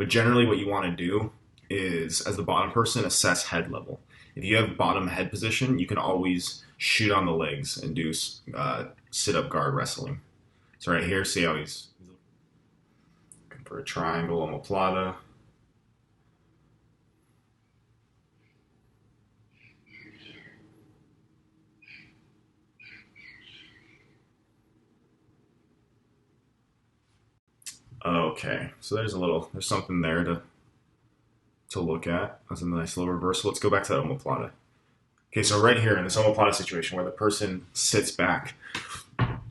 But generally, what you want to do is, as the bottom person, assess head level. If you have bottom head position, you can always shoot on the legs and do sit up guard wrestling. So right here, see how he's looking for a triangle omoplata. Okay, so there's something there to look at. That's a nice little reversal. Let's go back to that omoplata. Okay, so right here in this omoplata situation where the person sits back,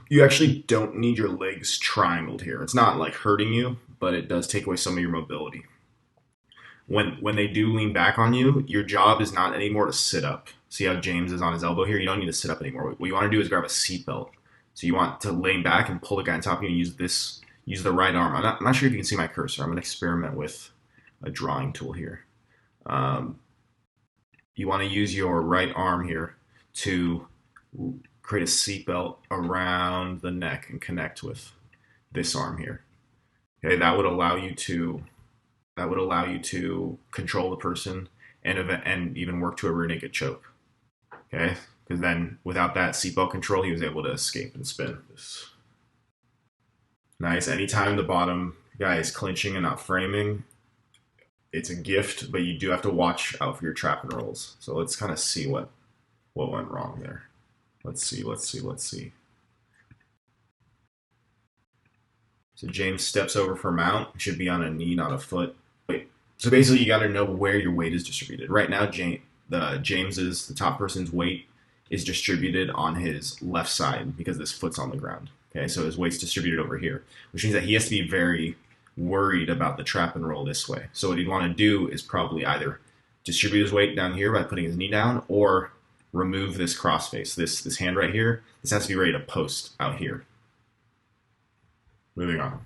you actually don't need your legs triangled here. It's not like hurting you, but it does take away some of your mobility. When they do lean back on you, your job is not anymore to sit up. See how James is on his elbow here? You don't need to sit up anymore. What you want to do is grab a seatbelt. So you want to lean back and pull the guy on top of you and use the right arm. I'm not sure if you can see my cursor. I'm going to experiment with a drawing tool here. You want to use your right arm here to create a seatbelt around the neck and connect with this arm here. Okay, that would allow you to control the person and even work to a rear naked choke. Okay, because then without that seatbelt control, he was able to escape and spin. Nice. Anytime the bottom guy is clinching and not framing, it's a gift, but you do have to watch out for your trap and rolls. So let's kind of see what went wrong there. Let's see. So James steps over for mount. It should be on a knee, not a foot. Wait. So basically, you got to know where your weight is distributed. Right now, the top person's weight is distributed on his left side because this foot's on the ground. Okay, so his weight's distributed over here, which means that he has to be very worried about the trap and roll this way. So what he'd want to do is probably either distribute his weight down here by putting his knee down, or remove this crossface, this hand right here. This has to be ready to post out here. Moving on.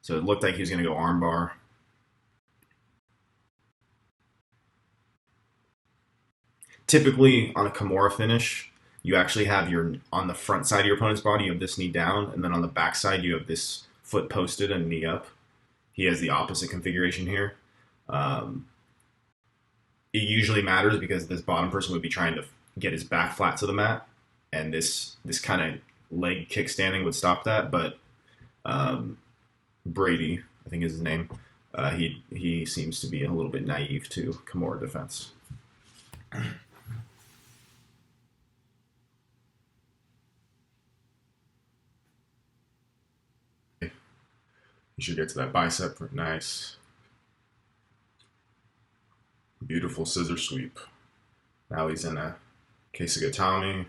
So it looked like he was going to go armbar. Typically, on a Kimura finish, you actually have on the front side of your opponent's body, you have this knee down, and then on the back side, you have this foot posted and knee up. He has the opposite configuration here. It usually matters because this bottom person would be trying to get his back flat to the mat, and this kind of leg kickstanding would stop that. But Brady, I think is his name, he seems to be a little bit naive to Kimura defense. You should get to that bicep. Nice. Beautiful scissor sweep. Now he's in a Keisugatami.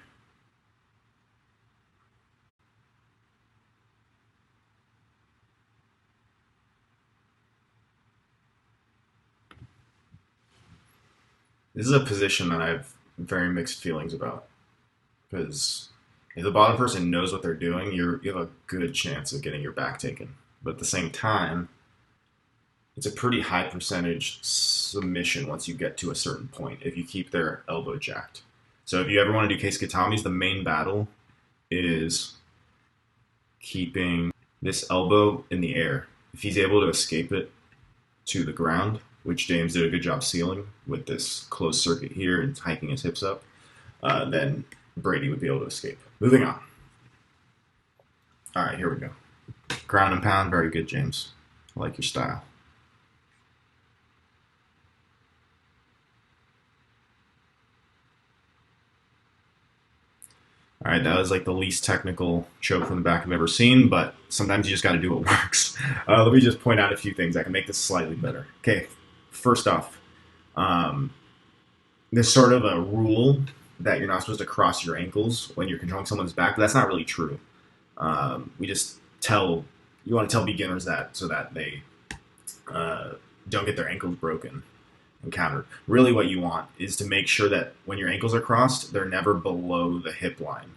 This is a position that I have very mixed feelings about, because if the bottom person knows what they're doing, you have a good chance of getting your back taken. But at the same time, it's a pretty high percentage submission once you get to a certain point if you keep their elbow jacked. So if you ever want to do Keisugatamis, the main battle is keeping this elbow in the air. If he's able to escape it to the ground, which James did a good job sealing with this closed circuit here and hiking his hips up, then Brady would be able to escape. Moving on. All right, here we go. Ground and pound, very good, James. I like your style. All right, that was like the least technical choke from the back I've ever seen, but sometimes you just got to do what works. Let me just point out a few things that can make this slightly better. Okay, first off, there's sort of a rule that you're not supposed to cross your ankles when you're controlling someone's back, but that's not really true. You want to tell beginners that so that they don't get their ankles broken and countered. Really what you want is to make sure that when your ankles are crossed, they're never below the hip line,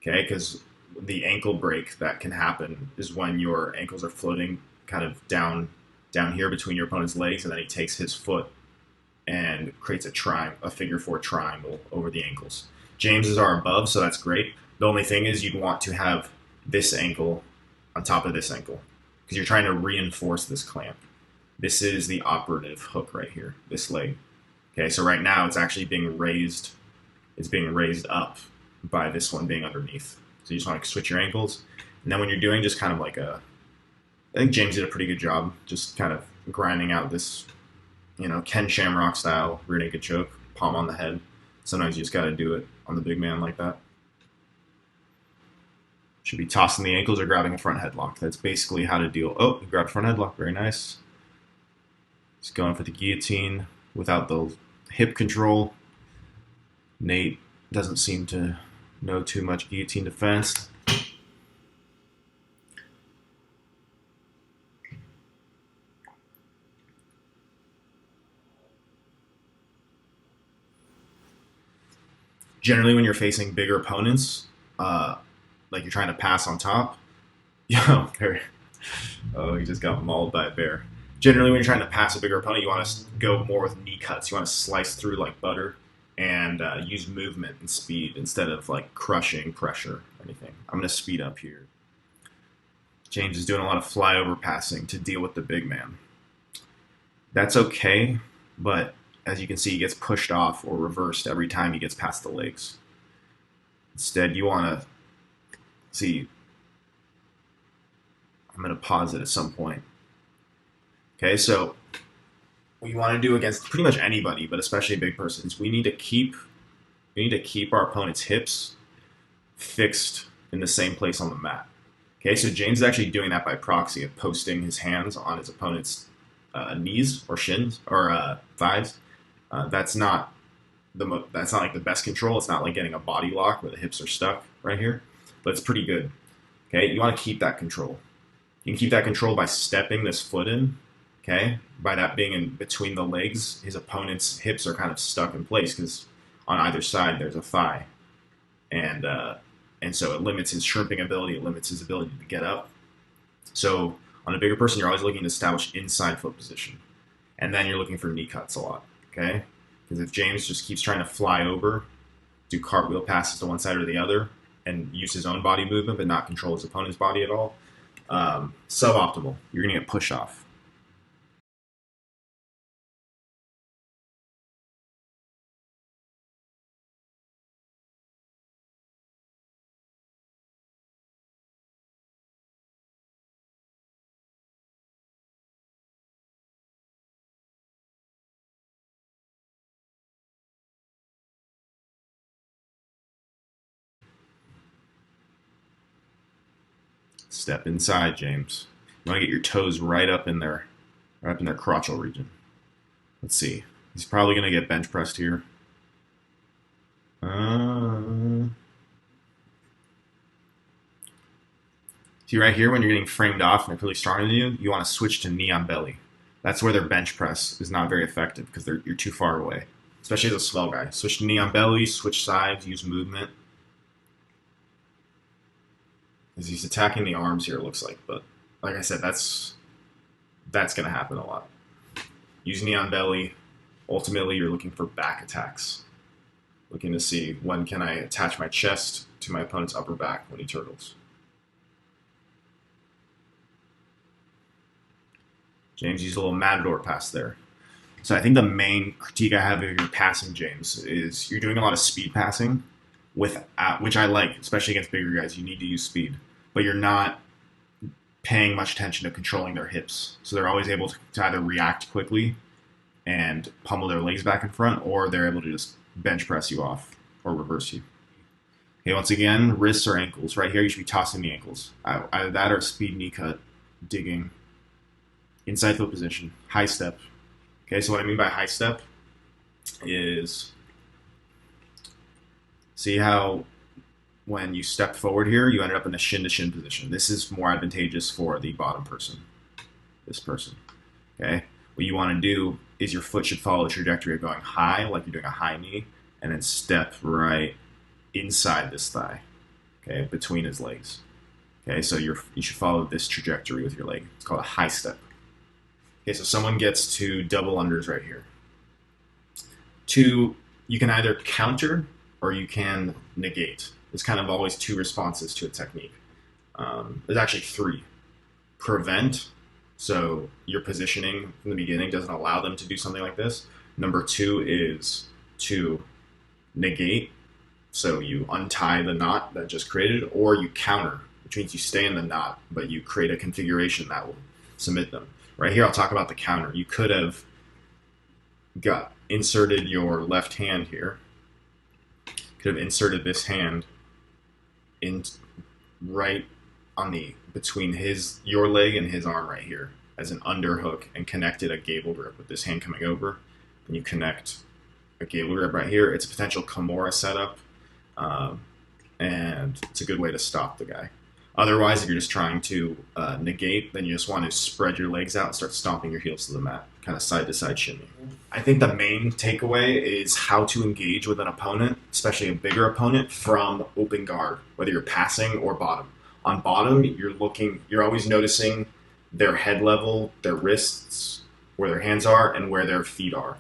okay? Because the ankle break that can happen is when your ankles are floating kind of down here between your opponent's legs, and then he takes his foot and creates a figure four triangle over the ankles. James's are above, so that's great. The only thing is you'd want to have this ankle on top of this ankle because you're trying to reinforce this clamp. This is the operative hook right here, this leg. Okay, so right now it's actually being raised. It's being raised up by this one being underneath. So you just want to switch your ankles. And then when you're doing just kind of like a, I think James did a pretty good job just kind of grinding out this, Ken Shamrock style rear naked choke, palm on the head. Sometimes you just got to do it on the big man like that. Should be tossing the ankles or grabbing a front headlock. That's basically how to deal. Oh, you grabbed a front headlock. Very nice. Just going for the guillotine without the hip control. Nate doesn't seem to know too much guillotine defense. Generally, when you're facing bigger opponents, like you're trying to pass on top, oh, he just got mauled by a bear. Generally, when you're trying to pass a bigger opponent, you want to go more with knee cuts. You want to slice through like butter and use movement and speed instead of like crushing pressure or anything. I'm going to speed up here. James is doing a lot of flyover passing to deal with the big man. That's okay, but as you can see, he gets pushed off or reversed every time he gets past the legs. Instead, you want to see. I'm going to pause it at some point. Okay, so what you want to do against pretty much anybody, but especially big persons, we need to keep our opponent's hips fixed in the same place on the mat. Okay, so James is actually doing that by proxy of posting his hands on his opponent's knees or shins or thighs. That's not like the best control. It's not like getting a body lock where the hips are stuck right here, but it's pretty good. Okay, you want to keep that control. You can keep that control by stepping this foot in. Okay, by that being in between the legs, his opponent's hips are kind of stuck in place because on either side there's a thigh, and so it limits his shrimping ability. It limits his ability to get up. So on a bigger person, you're always looking to establish inside foot position, and then you're looking for knee cuts a lot. Okay, because if James just keeps trying to fly over, do cartwheel passes to one side or the other, and use his own body movement but not control his opponent's body at all, suboptimal. You're gonna get push off. Step inside, James. You want to get your toes right up in their crotchal region. Let's see. He's probably going to get bench pressed here. See right here, when you're getting framed off and they're really stronger than you, you want to switch to knee on belly. That's where their bench press is not very effective because you're too far away, especially as a swell guy. Switch to knee on belly, switch sides, use movement. As he's attacking the arms here, it looks like, but like I said, that's going to happen a lot. Use knee on belly. Ultimately, you're looking for back attacks. Looking to see when can I attach my chest to my opponent's upper back when he turtles. James used a little matador pass there. So I think the main critique I have of your passing, James, is you're doing a lot of speed passing, which I like, especially against bigger guys. You need to use speed, but you're not paying much attention to controlling their hips. So they're always able to either react quickly and pummel their legs back in front, or they're able to just bench press you off or reverse you. Okay, once again, wrists or ankles. Right here, you should be tossing the ankles. Either that or speed knee cut, digging. Inside foot position, high step. Okay, so what I mean by high step is, see how when you step forward here, you ended up in a shin-to-shin position. This is more advantageous for the bottom person, this person. Okay, what you want to do is your foot should follow the trajectory of going high, like you're doing a high knee, and then step right inside this thigh, okay, between his legs. Okay, so you should follow this trajectory with your leg. It's called a high step. Okay, so someone gets to double unders right here. You can either counter or you can negate. There's kind of always two responses to a technique. There's actually three. Prevent, so your positioning from the beginning doesn't allow them to do something like this. Number two is to negate, so you untie the knot that just created, or you counter, which means you stay in the knot, but you create a configuration that will submit them. Right here, I'll talk about the counter. You could have inserted your left hand here, could have inserted this hand in right on the between your leg and his arm right here as an underhook, and connected a gable grip with this hand coming over. And you connect a gable grip right here. It's a potential Kimura setup, and it's a good way to stop the guy. Otherwise, if you're just trying to negate, then you just want to spread your legs out and start stomping your heels to the mat, kind of side to side shimmy. I think the main takeaway is how to engage with an opponent, especially a bigger opponent, from open guard, whether you're passing or bottom. On bottom, you're always noticing their head level, their wrists, where their hands are, and where their feet are.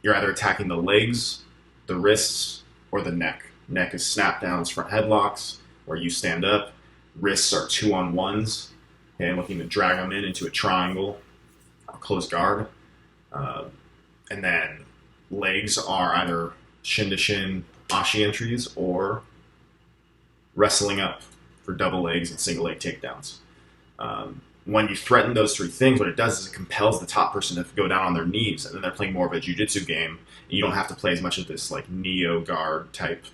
You're either attacking the legs, the wrists, or the neck. Neck is snap downs, front headlocks, where you stand up. Wrists are 2-on-1s, and looking to drag them into a triangle, or close guard. And then legs are either shin to shin, ashi entries, or wrestling up for double legs and single leg takedowns. When you threaten those three things, what it does is it compels the top person to go down on their knees, and then they're playing more of a jiu-jitsu game. You don't have to play as much of this like neo guard type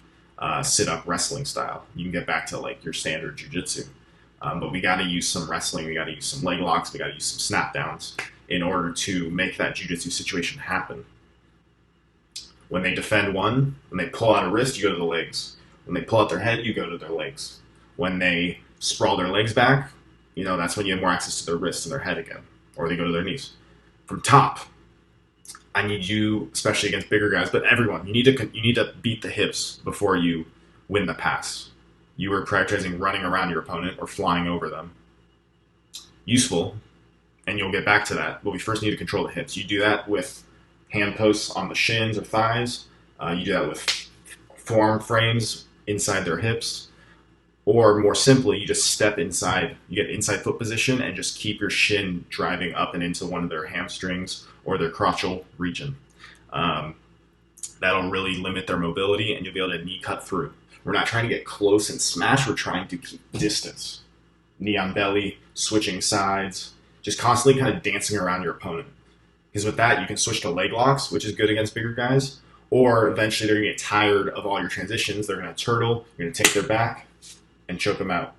sit-up wrestling style. You can get back to like your standard jiu-jitsu. But we got to use some wrestling, we got to use some leg locks, we got to use some snap downs in order to make that jiu-jitsu situation happen. When they defend one, when they pull out a wrist, you go to the legs. When they pull out their head, you go to their legs. When they sprawl their legs back, that's when you have more access to their wrists and their head again, or they go to their knees. From top, I need you, especially against bigger guys, but everyone, you need to beat the hips before you win the pass. You are prioritizing running around your opponent or flying over them. Useful, and you'll get back to that, but we first need to control the hips. You do that with hand posts on the shins or thighs. You do that with forearm frames inside their hips. Or more simply, you just step inside, you get inside foot position and just keep your shin driving up and into one of their hamstrings or their crotchal region. That'll really limit their mobility, and you'll be able to knee cut through. We're not trying to get close and smash, we're trying to keep distance. Knee on belly, switching sides, just constantly kind of dancing around your opponent. Because with that, you can switch to leg locks, which is good against bigger guys, or eventually they're going to get tired of all your transitions, they're going to turtle, you're going to take their back, and choke them out.